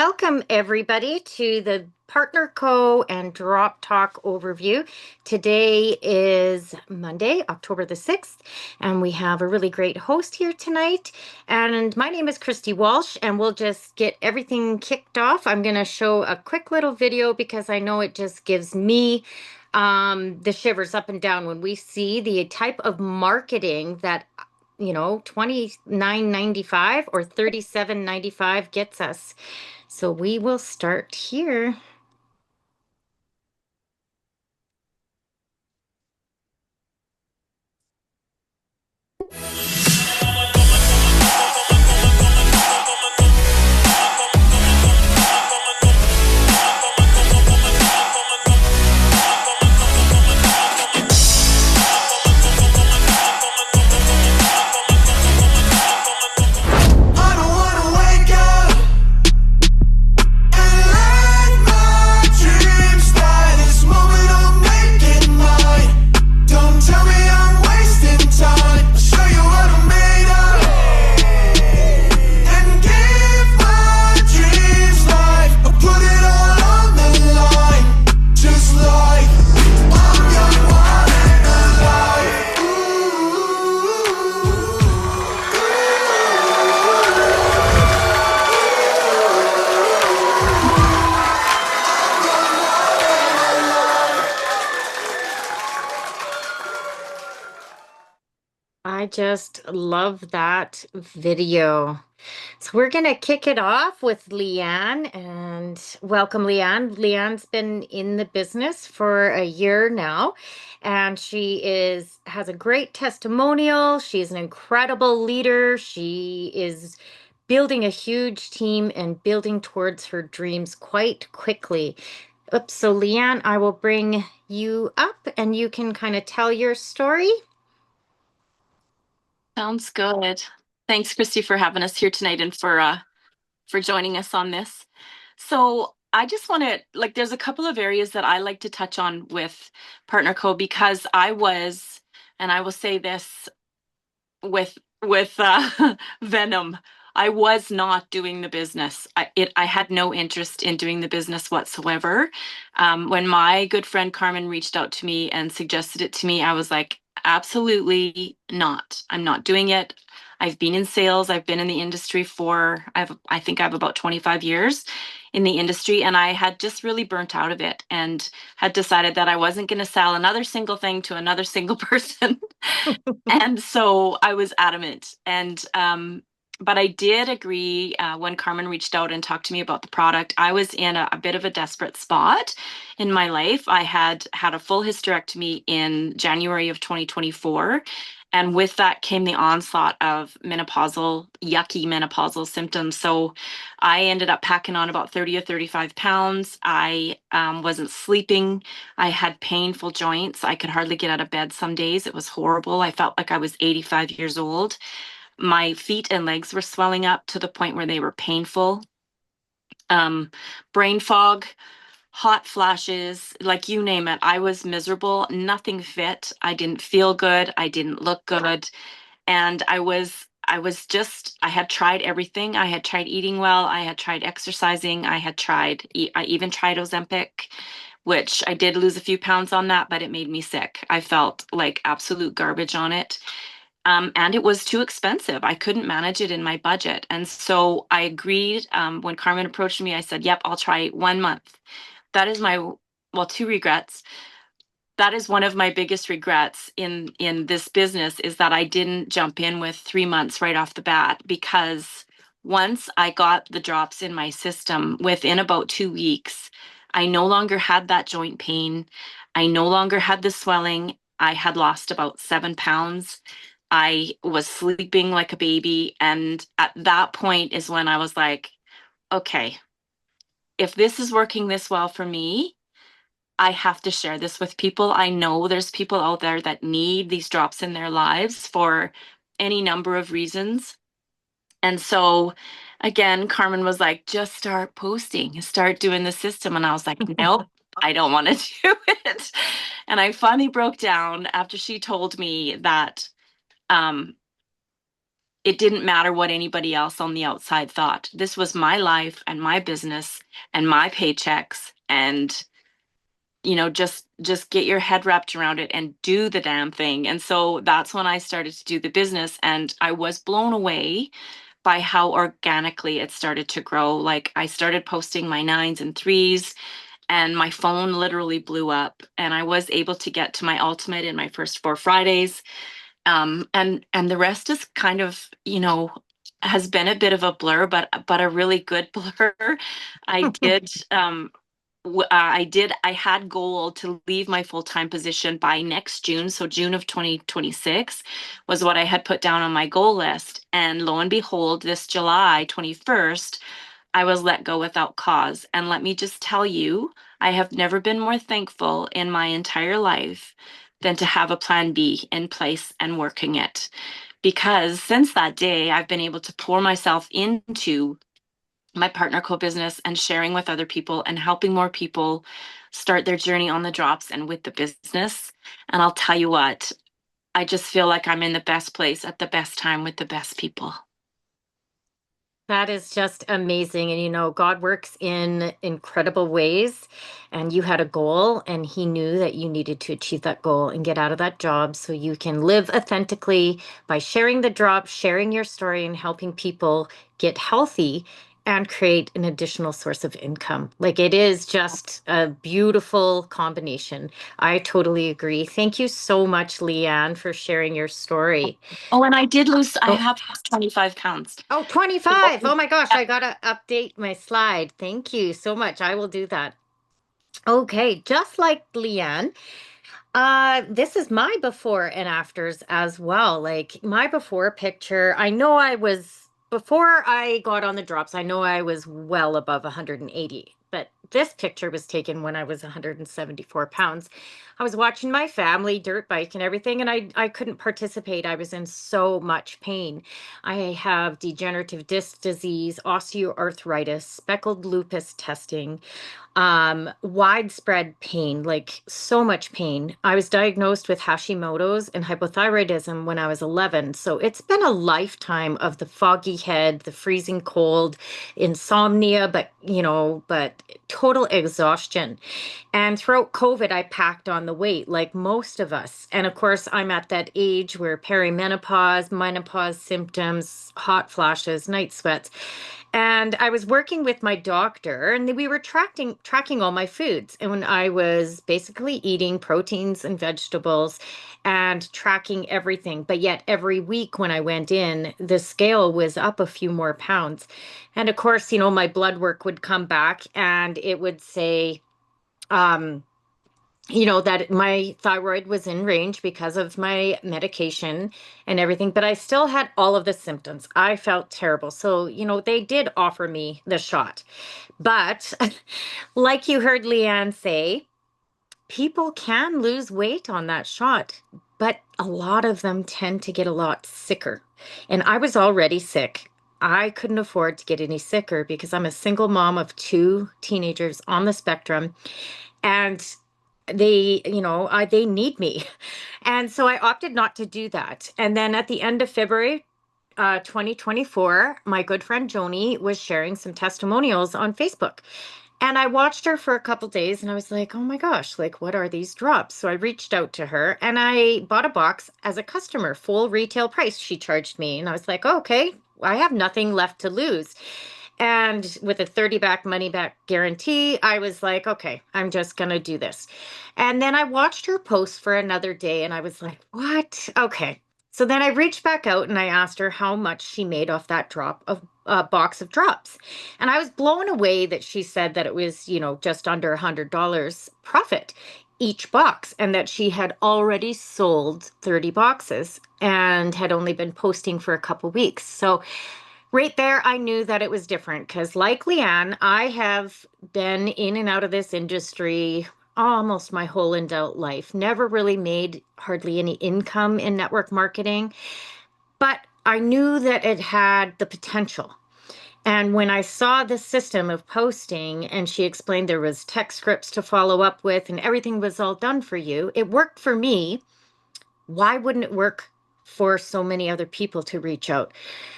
Welcome, everybody, to the Partner Co. and Drop Talk overview. Today is Monday, October the 6th, and we have a really great host here tonight. And my name is Christy Walsh, and we'll just get everything kicked off. I'm going to show a quick little video because I know it just gives me the shivers up and down when we see the type of marketing that 29.95 or 37.95 gets us. So we will start here. I just love that video. So we're going to kick it off with Leanne and welcome Leanne. Leanne's been in the business for a year now and she has a great testimonial. She's an incredible leader. She is building a huge team and building towards her dreams quite quickly. Oops, so Leanne, I will bring you up and you can kind of tell your story. Sounds good. Thanks, Christy, for having us here tonight and for joining us on this. So I just want to there's a couple of areas that I like to touch on with Partner Co because and I will say this with venom. I was not doing the business. I had no interest in doing the business whatsoever. When my good friend Carmen reached out to me and suggested it to me, I was like, absolutely not. I'm not doing it. I've been in sales. I've been in the industry I think I have about 25 years in the industry, and I had just really burnt out of it and had decided that I wasn't going to sell another single thing to another single person. And so I was adamant. But I did agree when Carmen reached out and talked to me about the product. I was in a bit of a desperate spot in my life. I had had a full hysterectomy in January of 2024. And with that came the onslaught of yucky menopausal symptoms. So I ended up packing on about 30 or 35 pounds. I wasn't sleeping. I had painful joints. I could hardly get out of bed some days. It was horrible. I felt like I was 85 years old. My feet and legs were swelling up to the point where they were painful. Brain fog, hot flashes, like you name it. I was miserable. Nothing fit. I didn't feel good. I didn't look good. And I had tried everything. I had tried eating well. I had tried exercising. I even tried Ozempic, which I did lose a few pounds on that, but it made me sick. I felt like absolute garbage on it. And it was too expensive. I couldn't manage it in my budget. And so I agreed. When Carmen approached me, I said, yep, I'll try 1 month. That is two regrets. That is one of my biggest regrets in this business, is that I didn't jump in with 3 months right off the bat, because once I got the drops in my system, within about 2 weeks, I no longer had that joint pain. I no longer had the swelling. I had lost about 7 pounds. I was sleeping like a baby. And at that point is when I was like, okay, if this is working this well for me, I have to share this with people. I know there's people out there that need these drops in their lives for any number of reasons. And so again, Carmen was like, just start posting, start doing the system. And I was like, nope, I don't want to do it. And I finally broke down after she told me that it didn't matter what anybody else on the outside thought. This was my life and my business and my paychecks, and just get your head wrapped around it and do the damn thing. And so that's when I started to do the business, and I was blown away by how organically it started to grow. Like, I started posting my nines and threes, and my phone literally blew up, and I was able to get to my ultimate in my first 4 Fridays. And the rest is kind of, has been a bit of a blur, but a really good blur. I did I had goal to leave my full-time position by next June. So June of 2026 was what I had put down on my goal list. And lo and behold, this July 21st, I was let go without cause. And let me just tell you, I have never been more thankful in my entire life than to have a plan B in place and working it. Because since that day, I've been able to pour myself into my partner co-business and sharing with other people and helping more people start their journey on the drops and with the business. And I'll tell you what, I just feel like I'm in the best place at the best time with the best people. That is just amazing. And God works in incredible ways. And you had a goal, and He knew that you needed to achieve that goal and get out of that job so you can live authentically by sharing the drop, sharing your story, and helping people get healthy and create an additional source of income. Like, it is just a beautiful combination. I totally agree. Thank you so much, Leanne, for sharing your story. Oh, and I did lose, I Oh, have lost 25 pounds. Oh, So, 25. Oh my gosh, I gotta update my slide. Thank you so much. I will do that. Okay, just like Leanne, this is my before and afters as well. Like, my before picture, I know before I got on the drops, I know I was well above 180. But this picture was taken when I was 174 pounds. I was watching my family dirt bike and everything, and I couldn't participate. I was in so much pain. I have degenerative disc disease, osteoarthritis, speckled lupus testing, widespread pain, like so much pain. I was diagnosed with Hashimoto's and hypothyroidism when I was 11. So it's been a lifetime of the foggy head, the freezing cold, insomnia, but total exhaustion. And throughout COVID, I packed on the weight like most of us. And of course, I'm at that age where perimenopause, menopause symptoms, hot flashes, night sweats. And I was working with my doctor, and we were tracking all my foods. And when I was basically eating proteins and vegetables and tracking everything, but yet every week when I went in, the scale was up a few more pounds. And of course, my blood work would come back and it would say, um, that my thyroid was in range because of my medication and everything, but I still had all of the symptoms. I felt terrible. So, they did offer me the shot. But like you heard Leanne say, people can lose weight on that shot, but a lot of them tend to get a lot sicker. And I was already sick. I couldn't afford to get any sicker because I'm a single mom of two teenagers on the spectrum, and they need me. And so I opted not to do that. And then at the end of February 2024, my good friend Joni was sharing some testimonials on Facebook. And I watched her for a couple days and I was like, oh my gosh, like, what are these drops? So I reached out to her and I bought a box as a customer, full retail price she charged me. And I was like, oh, okay, I have nothing left to lose. And with a 30 back money back guarantee, I was like, okay, I'm just going to do this. And then I watched her post for another day and I was like, what? Okay. So then I reached back out and I asked her how much she made off that drop of box of drops. And I was blown away that she said that it was, just under $100 profit each box, and that she had already sold 30 boxes and had only been posting for a couple weeks. So right there, I knew that it was different because, like Leanne, I have been in and out of this industry almost my whole adult life. Never really made hardly any income in network marketing, but I knew that it had the potential. And when I saw the system of posting and she explained there was text scripts to follow up with and everything was all done for you, it worked for me. Why wouldn't it work for so many other people to reach out.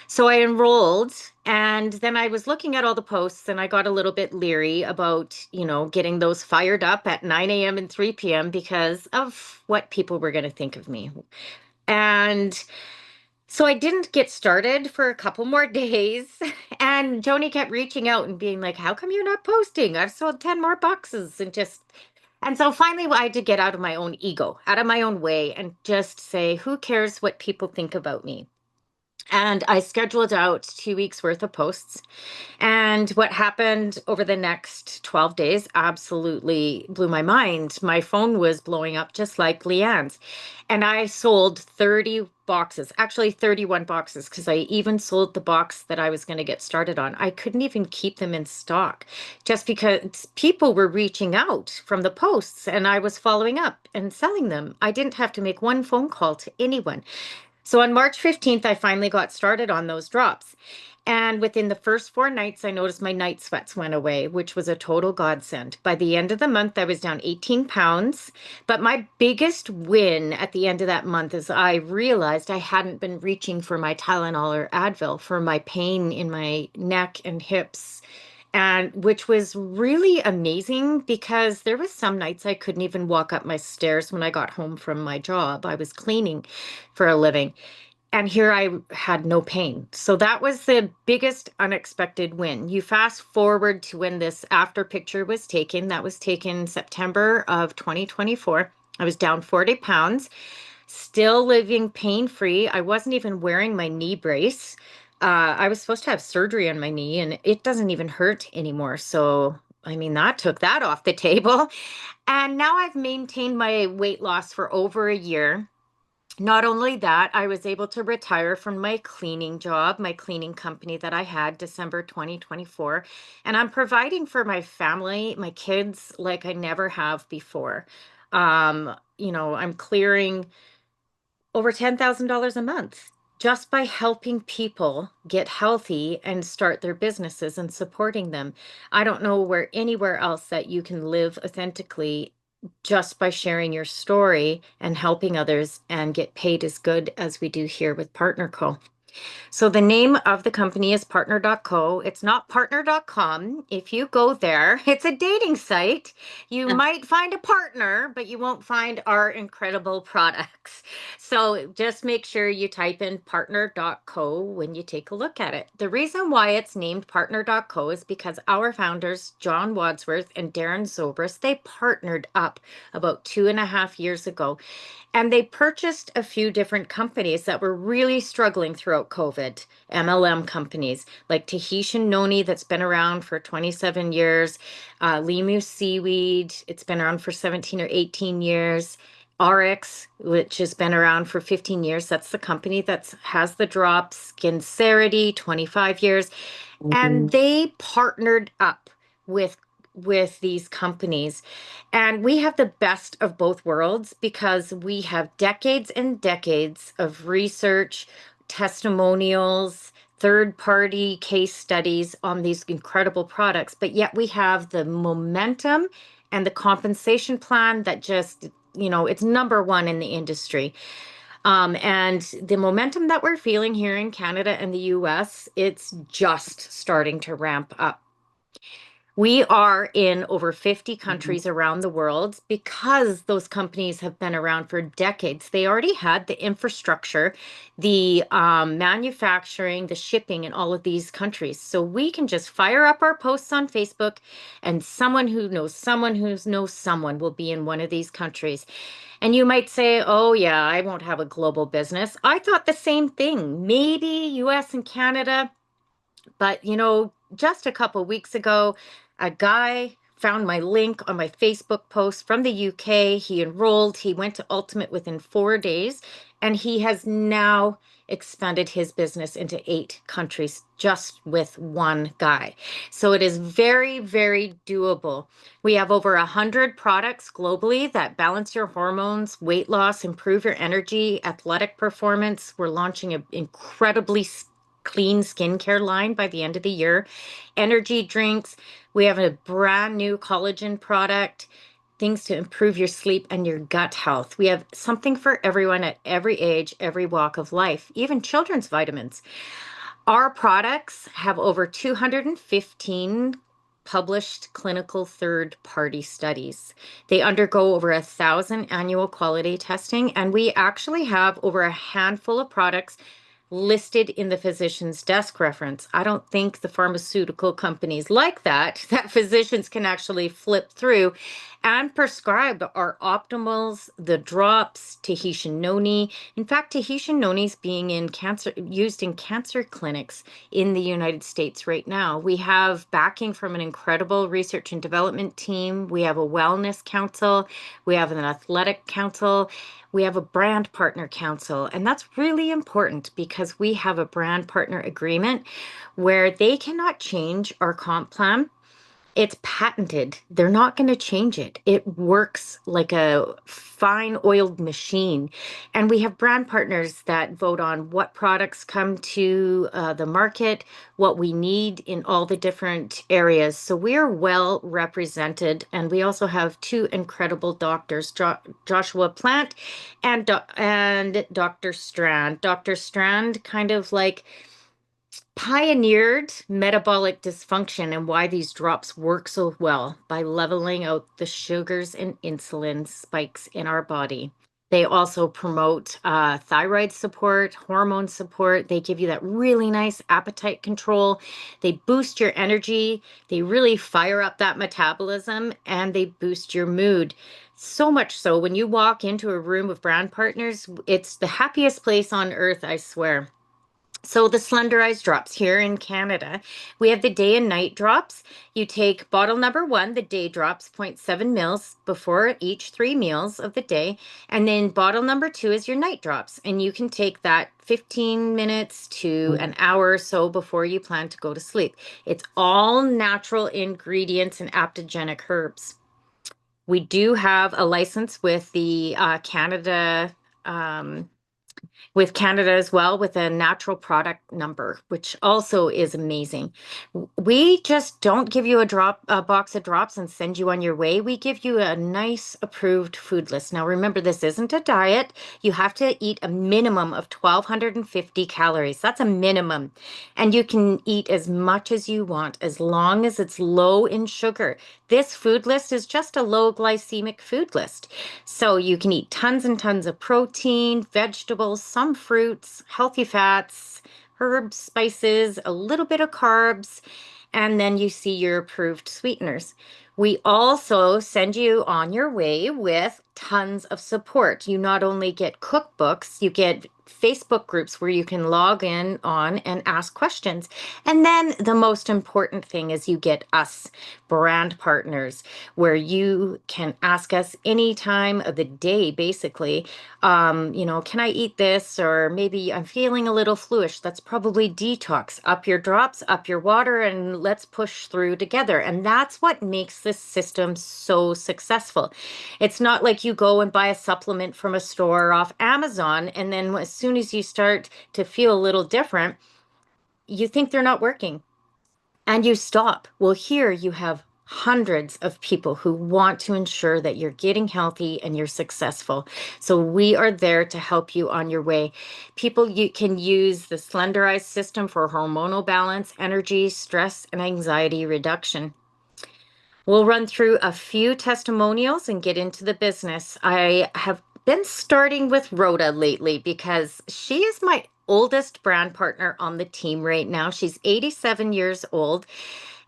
So I enrolled, and then I was looking at all the posts, and I got a little bit leery about, getting those fired up at 9 a.m. and 3 p.m. because of what people were going to think of me. And so I didn't get started for a couple more days. And Joni kept reaching out and being like, how come you're not posting? I've sold 10 more boxes and so finally I had to get out of my own ego, out of my own way, and just say, who cares what people think about me? And I scheduled out 2 weeks worth of posts. And what happened over the next 12 days absolutely blew my mind. My phone was blowing up just like Leanne's. And I sold 30 boxes, actually 31 boxes, because I even sold the box that I was going to get started on. I couldn't even keep them in stock just because people were reaching out from the posts and I was following up and selling them. I didn't have to make one phone call to anyone. So on March 15th, I finally got started on those drops. And within the first 4 nights, I noticed my night sweats went away, which was a total godsend. By the end of the month, I was down 18 pounds. But my biggest win at the end of that month is I realized I hadn't been reaching for my Tylenol or Advil for my pain in my neck and hips. And which was really amazing because there was some nights I couldn't even walk up my stairs when I got home from my job. I was cleaning for a living. And here I had no pain. So that was the biggest unexpected win. You fast forward to when this after picture was taken. That was taken September of 2024. I was down 40 pounds, still living pain-free. I wasn't even wearing my knee brace. I was supposed to have surgery on my knee, and it doesn't even hurt anymore. So, I mean, that took that off the table. And now I've maintained my weight loss for over a year. Not only that, I was able to retire from my cleaning job, my cleaning company that I had December 2024. And I'm providing for my family, my kids, like I never have before. I'm clearing over $10,000 a month just by helping people get healthy and start their businesses and supporting them. I don't know where anywhere else that you can live authentically just by sharing your story and helping others and get paid as good as we do here with PartnerCo. So the name of the company is partner.co. It's not partner.com. If you go there, it's a dating site. You might find a partner, but you won't find our incredible products. So just make sure you type in partner.co when you take a look at it. The reason why it's named partner.co is because our founders, John Wadsworth and Darren Zobrist, they partnered up about 2.5 years ago. And they purchased a few different companies that were really struggling throughout COVID, MLM companies like Tahitian Noni, that's been around for 27 years, Limu Seaweed, it's been around for 17 or 18 years, RX, which has been around for 15 years. That's the company that has the drops, Skincerity, 25 years. And they partnered up with these companies, and we have the best of both worlds because we have decades and decades of research, testimonials, third party case studies on these incredible products, but yet we have the momentum and the compensation plan that just, it's number one in the industry. And the momentum that we're feeling here in Canada and the US, it's just starting to ramp up. We are in over 50 countries around the world because those companies have been around for decades. They already had the infrastructure, the manufacturing, the shipping in all of these countries. So we can just fire up our posts on Facebook, and someone who knows someone who knows someone will be in one of these countries. And you might say, oh, yeah, I won't have a global business. I thought the same thing. Maybe US and Canada. But, just a couple weeks ago, a guy found my link on my Facebook post from the UK. He enrolled, he went to Ultimate within 4 days, and he has now expanded his business into 8 countries just with one guy. So it is very, very doable. We have over 100 products globally that balance your hormones, weight loss, improve your energy, athletic performance. We're launching an incredibly clean skincare line by the end of the year. Energy drinks. We have a brand new collagen product. things to improve your sleep and your gut health. We have something for everyone at every age, every walk of life, even children's vitamins. Our products have over 215 published clinical third-party studies. They undergo over 1,000 annual quality testing, and we actually have over a handful of products listed in the physician's desk reference. I don't think the pharmaceutical companies like that, that physicians can actually flip through and prescribe our optimals, the drops, Tahitian noni. In fact, Tahitian noni is being used in cancer clinics in the United States right now. We have backing from an incredible research and development team. We have a wellness council. We have an athletic council. We have a brand partner council, and that's really important because we have a brand partner agreement where they cannot change our comp plan. It's patented. They're not going to change it. It works like a fine oiled machine. And we have brand partners that vote on what products come to the market, what we need in all the different areas. So we're well represented. And we also have two incredible doctors, Joshua Plant and Dr. Strand. Dr. Strand kind of like pioneered metabolic dysfunction and why these drops work so well by leveling out the sugars and insulin spikes in our body. They also promote thyroid support, hormone support. They give you that really nice appetite control. They boost your energy. They really fire up that metabolism and they boost your mood. So much so when you walk into a room of brand partners, it's the happiest place on earth, I swear. So the slenderized drops here in Canada, we have the day and night drops. You take bottle number one, the day drops, 0.7 mils before each 3 meals of the day. And then bottle number two is your night drops. And you can take that 15 minutes to an hour or so before you plan to go to sleep. It's all natural ingredients and aptogenic herbs. We do have a license with the um, Canada as well with a natural product number, which also is amazing. We just don't give you a box of drops and send you on your way. We give you a nice approved food list. Now, remember, this isn't a diet. You have to eat a minimum of 1,250 calories. That's a minimum. And you can eat as much as you want as long as it's low in sugar. This food list is just a low glycemic food list. So you can eat tons and tons of protein, vegetables, some fruits, healthy fats, herbs, spices, a little bit of carbs, and then you see your approved sweeteners. We also send you on your way with tons of support. You not only get cookbooks, you get Facebook groups where you can log in on and ask questions. And then the most important thing is you get us brand partners where you can ask us any time of the day, basically, can I eat this? Or maybe I'm feeling a little fluish. That's probably detox. Up your drops, up your water, and let's push through together. And that's what makes this system so successful. It's not like you go and buy a supplement from a store off Amazon, and then as soon as you start to feel a little different, you think they're not working and you stop. Well, here you have hundreds of people who want to ensure that you're getting healthy and you're successful. So we are there to help you on your way. People you can use the slenderized system for hormonal balance, energy, stress, and anxiety reduction. We'll run through a few testimonials and get into the business. I have been starting with Rhoda lately because she is my oldest brand partner on the team right now. She's 87 years old.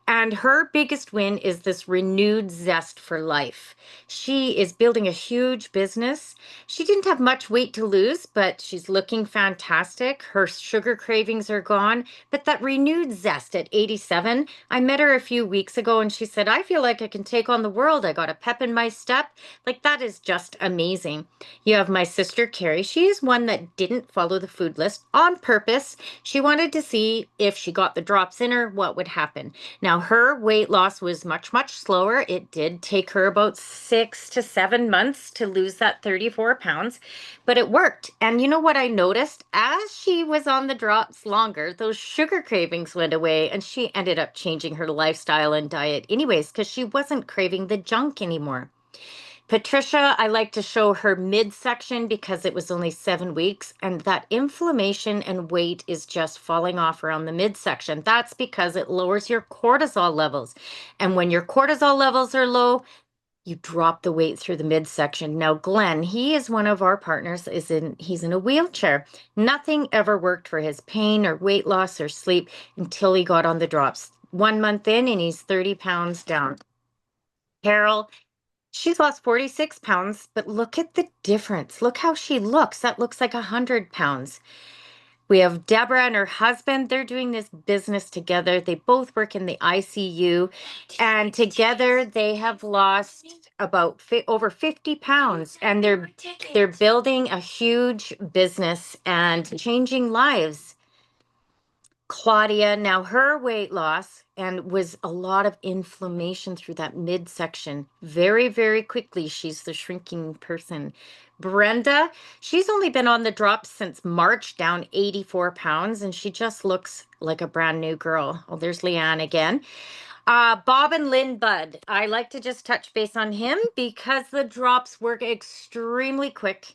And her biggest win is this renewed zest for life. She is building a huge business. She didn't have much weight to lose, but she's looking fantastic. Her sugar cravings are gone. But that renewed zest at 87, I met her a few weeks ago and she said, I feel like I can take on the world. I got a pep in my step. Like that is just amazing. You have my sister, Carrie. She is one that didn't follow the food list on purpose. She wanted to see if she got the drops in her, what would happen. Now, her weight loss was much, much slower. It did take her about 6 to 7 months to lose that 34 pounds, but it worked. And you know what I noticed? As she was on the drops longer, those sugar cravings went away, and she ended up changing her lifestyle and diet anyways, because she wasn't craving the junk anymore. Patricia, I like to show her midsection because it was only 7 weeks, and that inflammation and weight is just falling off around the midsection. That's because it lowers your cortisol levels. And when your cortisol levels are low, you drop the weight through the midsection. Now, Glenn, he is one of our partners, he's in a wheelchair. Nothing ever worked for his pain or weight loss or sleep until he got on the drops. 1 month in, and he's 30 pounds down. Carol, she's lost 46 pounds, but look at the difference. Look how she looks. That looks like 100 pounds. We have Deborah and her husband. They're doing this business together. They both work in the ICU, and together they have lost about over 50 pounds, and they're building a huge business and changing lives. Claudia, now her weight loss and was a lot of inflammation through that midsection. Very, very quickly, she's the shrinking person. Brenda, she's only been on the drops since March, down 84 pounds, and she just looks like a brand new girl. Oh, there's Leanne again. Bob and Lynn Budd, I like to just touch base on him because the drops work extremely quick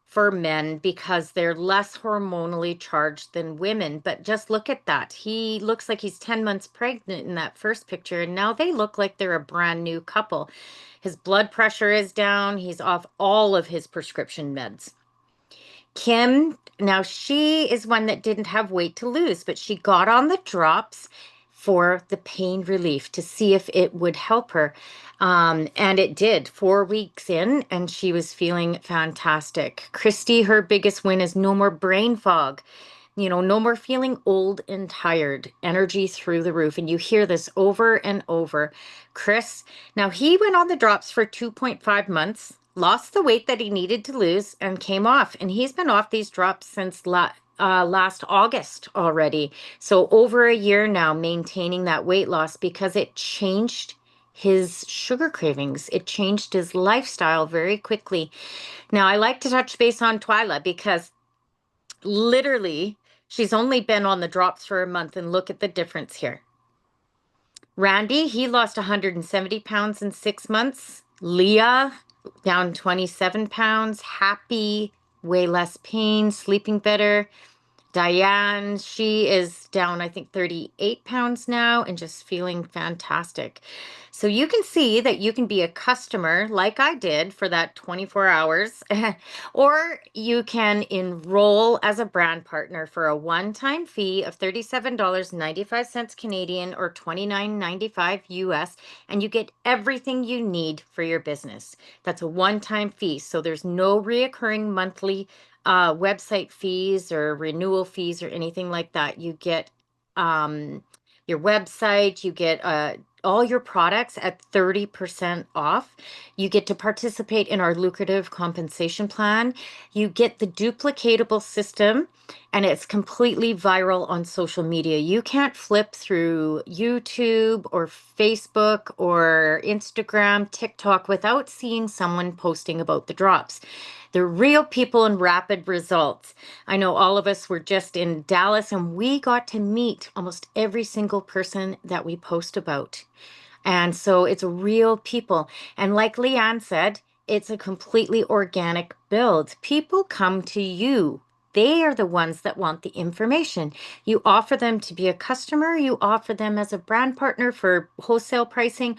for men because they're less hormonally charged than women. But just look at that. He looks like he's 10 months pregnant in that first picture, and now they look like they're a brand new couple. His blood pressure is down. He's off all of his prescription meds. Kim, now she is one that didn't have weight to lose, but she got on the drops for the pain relief to see if it would help her. And it did 4 weeks in, and she was feeling fantastic. Christy, her biggest win is no more brain fog. No more feeling old and tired, energy through the roof. And you hear this over and over. Chris, now he went on the drops for 2.5 months, lost the weight that he needed to lose, and came off. And he's been off these drops since last August already. So over a year now, maintaining that weight loss because it changed his sugar cravings. It changed his lifestyle very quickly. Now, I like to touch base on Twyla because literally, she's only been on the drops for a month, and look at the difference here. Randy, he lost 170 pounds in 6 months. Leah, down 27 pounds. Happy, way less pain, sleeping better. Diane, she is down, I think, 38 pounds now and just feeling fantastic. So you can see that you can be a customer like I did for that 24 hours, or you can enroll as a brand partner for a one-time fee of $37.95 Canadian or $29.95 US, and you get everything you need for your business. That's a one-time fee, so there's no reoccurring monthly website fees or renewal fees or anything like that. You get your website, you get all your products at 30% off. You get to participate in our lucrative compensation plan. You get the duplicatable system, and it's completely viral on social media. You can't flip through YouTube or Facebook or Instagram, TikTok without seeing someone posting about the drops. They're real people and rapid results. I know all of us were just in Dallas, and we got to meet almost every single person that we post about. And so it's real people. And like Leanne said, it's a completely organic build. People come to you. They are the ones that want the information. You offer them to be a customer, you offer them as a brand partner for wholesale pricing,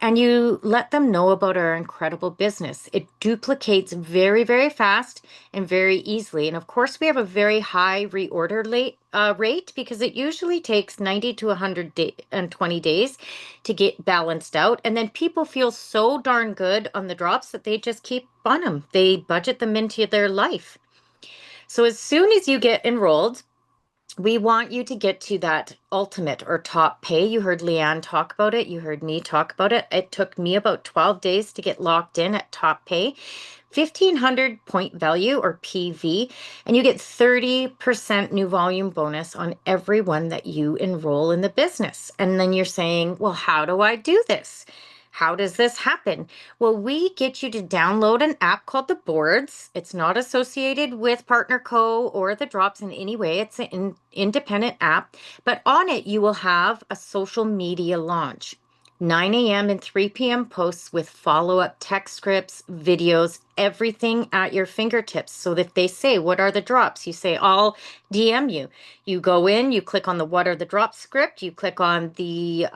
and you let them know about our incredible business. It duplicates very, very fast and very easily. And of course, we have a very high reorder rate because it usually takes 90 to 120 days to get balanced out. And then people feel so darn good on the drops that they just keep on them. They budget them into their life. So as soon as you get enrolled, we want you to get to that ultimate or top pay. You heard Leanne talk about it. You heard me talk about it. It took me about 12 days to get locked in at top pay. 1,500 point value or PV, and you get 30% new volume bonus on everyone that you enroll in the business. And then you're saying, well, how do I do this? How does this happen? Well, we get you to download an app called The Boards. It's not associated with Partner Co. or the drops in any way. It's an independent app, but on it you will have a social media launch. 9 a.m. and 3 p.m. posts with follow-up text scripts, videos, everything at your fingertips. So that if they say, what are the drops? You say, I'll DM you. You go in, you click on the what are the drops script, you click on the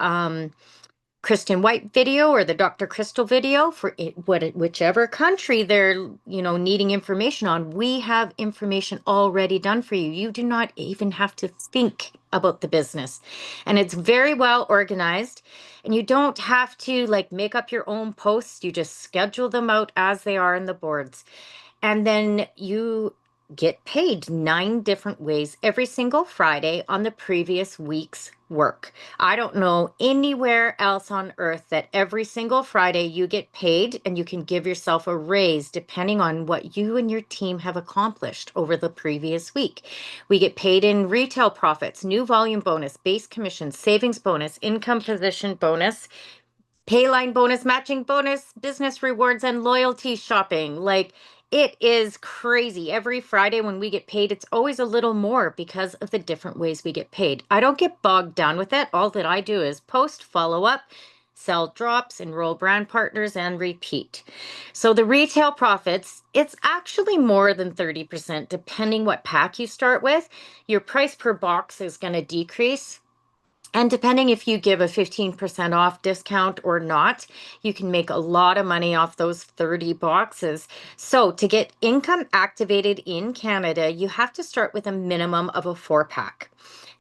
Kristen White video or the Dr. Crystal video for whichever country they're, needing information on. We have information already done for you. You do not even have to think about the business. And it's very well organized. And you don't have to like make up your own posts. You just schedule them out as they are in the boards. And then you get paid 9 different ways every single Friday on the previous week's work. I don't know anywhere else on earth that every single Friday you get paid and you can give yourself a raise depending on what you and your team have accomplished over the previous week. We get paid in retail profits, new volume bonus, base commission, savings bonus, income position bonus, Payline bonus, matching bonus, business rewards, and loyalty shopping. Like it is crazy. Every Friday when we get paid, it's always a little more because of the different ways we get paid. I don't get bogged down with it. All that I do is post, follow up, sell drops, enroll brand partners, and repeat. So the retail profits, it's actually more than 30%, depending what pack you start with. Your price per box is going to decrease. And depending if you give a 15% off discount or not, you can make a lot of money off those 30 boxes. So to get income activated in Canada, you have to start with a minimum of a 4 pack.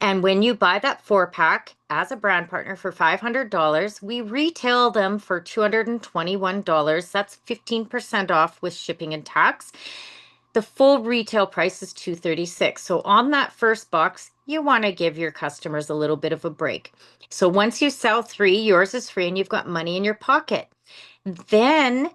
And when you buy that 4 pack as a brand partner for $500, we retail them for $221. That's 15% off with shipping and tax. The full retail price is $236. So on that first box, you want to give your customers a little bit of a break. So once you sell 3, yours is free and you've got money in your pocket. Then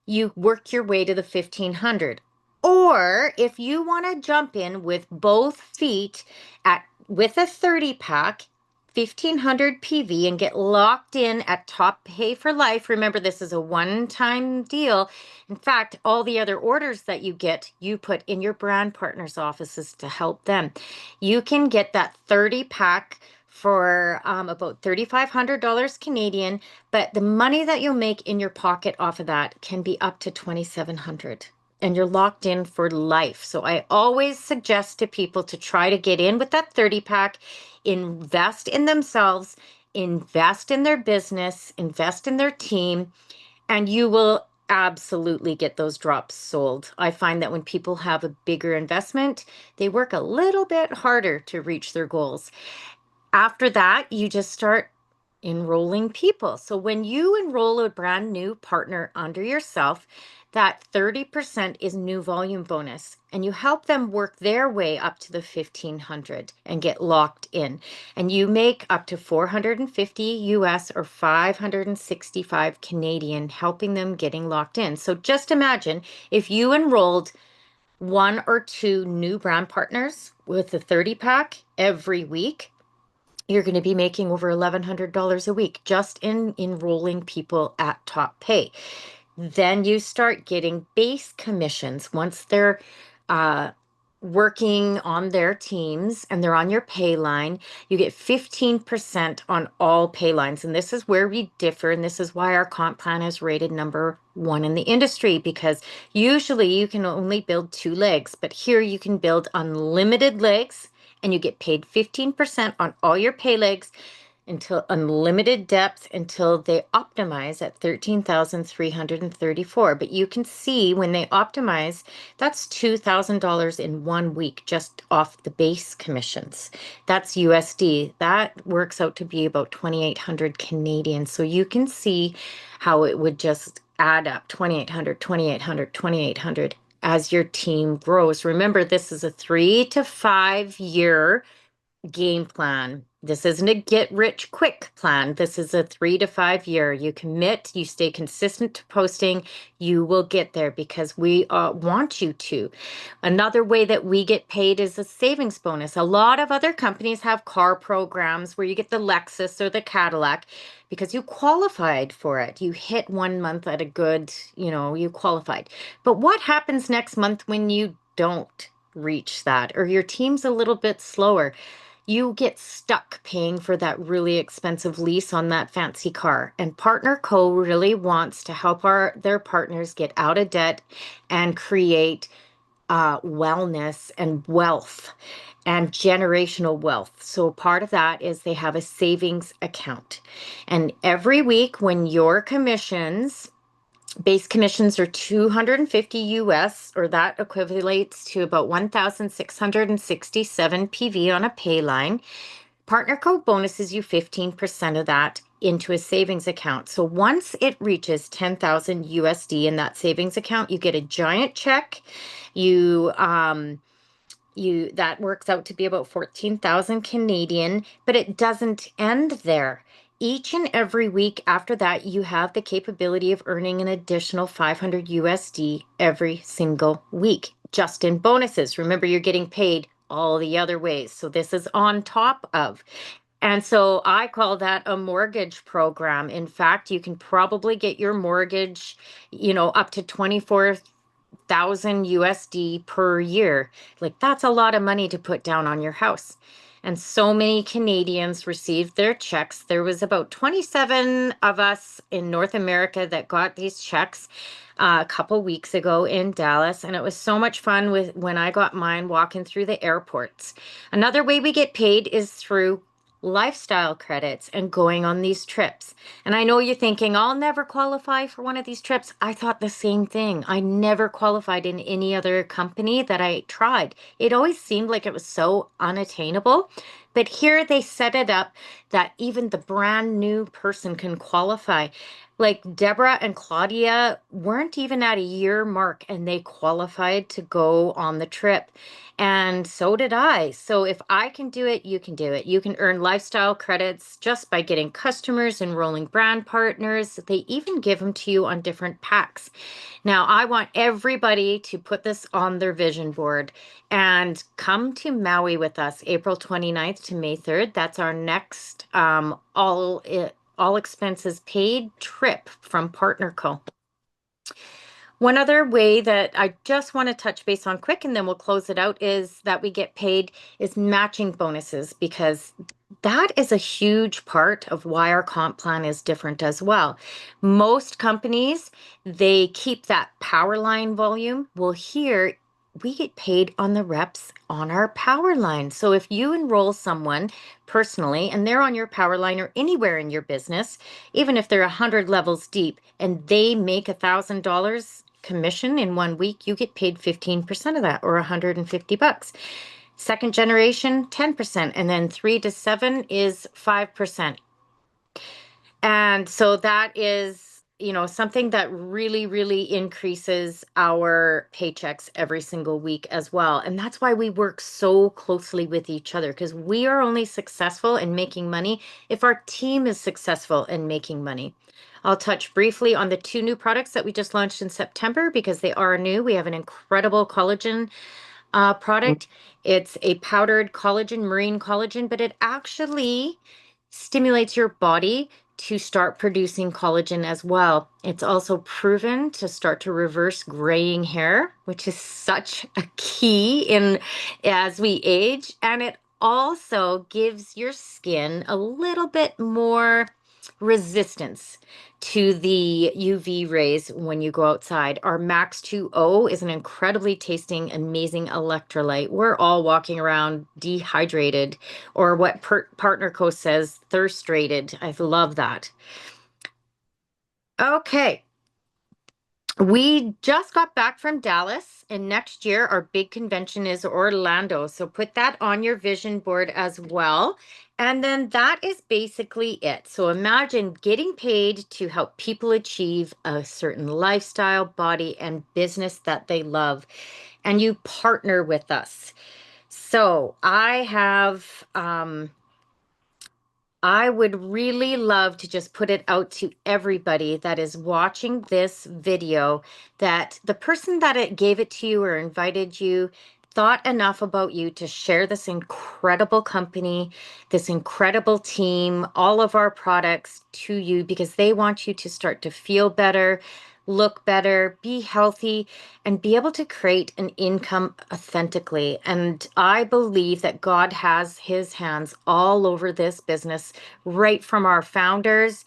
you work your way to the 1500. Or if you want to jump in with both feet at with a 30 pack, 1500 PV and get locked in at top pay for life. Remember, this is a one-time deal. In fact, all the other orders that you get, you put in your brand partners' offices to help them. You can get that 30 pack for about $3,500 Canadian, but the money that you'll make in your pocket off of that can be up to 2,700, and you're locked in for life. So I always suggest to people to try to get in with that 30 pack, invest in themselves, invest in their business, invest in their team, and you will absolutely get those drops sold. I find that when people have a bigger investment, they work a little bit harder to reach their goals. After that, you just start enrolling people. So when you enroll a brand new partner under yourself, that 30% is new volume bonus, and you help them work their way up to the 1500 and get locked in. And you make up to 450 US or 565 Canadian, helping them getting locked in. So just imagine if you enrolled 1 or 2 new brand partners with a 30 pack every week, you're going to be making over $1,100 a week just in enrolling people at top pay. Then you start getting base commissions once they're uh, working on their teams and they're on your pay line. You get 15% on all pay lines. And this is where we differ. And this is why our comp plan is rated #1 in the industry, because usually you can only build 2 legs, but here you can build unlimited legs and you get paid 15% on all your pay legs until unlimited depth until they optimize at 13,334. But you can see when they optimize, that's $2,000 in 1 week just off the base commissions. That's USD. That works out to be about 2,800 Canadian. So you can see how it would just add up 2,800, 2,800, 2,800 as your team grows. Remember, this is a 3 to 5 year game plan. This isn't a get rich quick plan. This is a 3 to 5 year. You commit, you stay consistent to posting, you will get there because we want you to. Another way that we get paid is a savings bonus. A lot of other companies have car programs where you get the Lexus or the Cadillac because you qualified for it. You hit 1 month at a good, you qualified. But what happens next month when you don't reach that or your team's a little bit slower? you get stuck paying for that really expensive lease on that fancy car. And Partner Co really wants to help their partners get out of debt and create wellness and wealth and generational wealth. So part of that is they have a savings account. And every week when your base commissions are 250 US, or that equates to about 1,667 PV on a pay line. Partner Code bonuses you 15% of that into a savings account. So once it reaches 10,000 USD in that savings account, you get a giant check. You that works out to be about 14,000 Canadian, but it doesn't end there. Each and every week after that, you have the capability of earning an additional 500 USD every single week, just in bonuses. Remember, you're getting paid all the other ways. So this is on top of. And so I call that a mortgage program. In fact, you can probably get your mortgage, up to 24,000 USD per year. Like that's a lot of money to put down on your house. And so many Canadians received their checks. There was about 27 of us in North America that got these checks a couple weeks ago in Dallas, and it was so much fun with when I got mine walking through the airports. Another way we get paid is through lifestyle credits and going on these trips. And I know you're thinking, I'll never qualify for one of these trips. I thought the same thing. I never qualified in any other company that I tried. It always seemed like it was so unattainable. But here they set it up that even the brand new person can qualify. Like Deborah and Claudia weren't even at a year mark and they qualified to go on the trip. And so did I. So if I can do it, you can do it. You can earn lifestyle credits just by getting customers, enrolling brand partners. They even give them to you on different packs. Now, I want everybody to put this on their vision board and come to Maui with us April 29th to May 3rd. That's our next all expenses paid trip from Partner Co. One other way that I just want to touch base on quick and then we'll close it out is that we get paid is matching bonuses because that is a huge part of why our comp plan is different as well. Most companies, they keep that power line volume. Well, here we get paid on the reps on our power line. So if you enroll someone personally and they're on your power line or anywhere in your business, even if they're 100 levels deep and they make $1,000 commission in 1 week, you get paid 15% of that or 150 bucks. Second generation, 10%, and then 3 to 7 is 5%. And so that is, something that really, really increases our paychecks every single week as well. And that's why we work so closely with each other because we are only successful in making money if our team is successful in making money. I'll touch briefly on the 2 new products that we just launched in September because they are new. We have an incredible collagen product. It's a powdered collagen, marine collagen, but it actually stimulates your body to start producing collagen as well. It's also proven to start to reverse graying hair, which is such a key in as we age. And it also gives your skin a little bit more resistance to the UV rays when you go outside. Our Max 2O is an incredibly tasting, amazing electrolyte. We're all walking around dehydrated, or what Partner Co says, thirst-rated. I love that. Okay. We just got back from Dallas, and next year our big convention is Orlando. So put that on your vision board as well. And then that is basically it. So imagine getting paid to help people achieve a certain lifestyle, body, and business that they love. And you partner with us. So I would really love to just put it out to everybody that is watching this video that the person that it gave it to you or invited you thought enough about you to share this incredible company, this incredible team, all of our products to you because they want you to start to feel better, look better, be healthy, and be able to create an income authentically. And I believe that God has his hands all over this business, right from our founders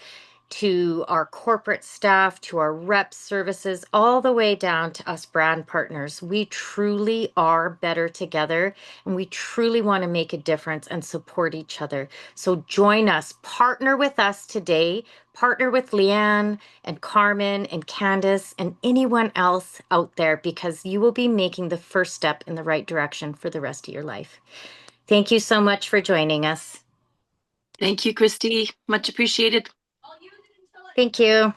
to our corporate staff, to our rep services, all the way down to us brand partners. We truly are better together and we truly want to make a difference and support each other. So join us, partner with us today, partner with Leanne and Carmen and Candace and anyone else out there because you will be making the first step in the right direction for the rest of your life. Thank you so much for joining us. Thank you, Christy. Much appreciated. Thank you.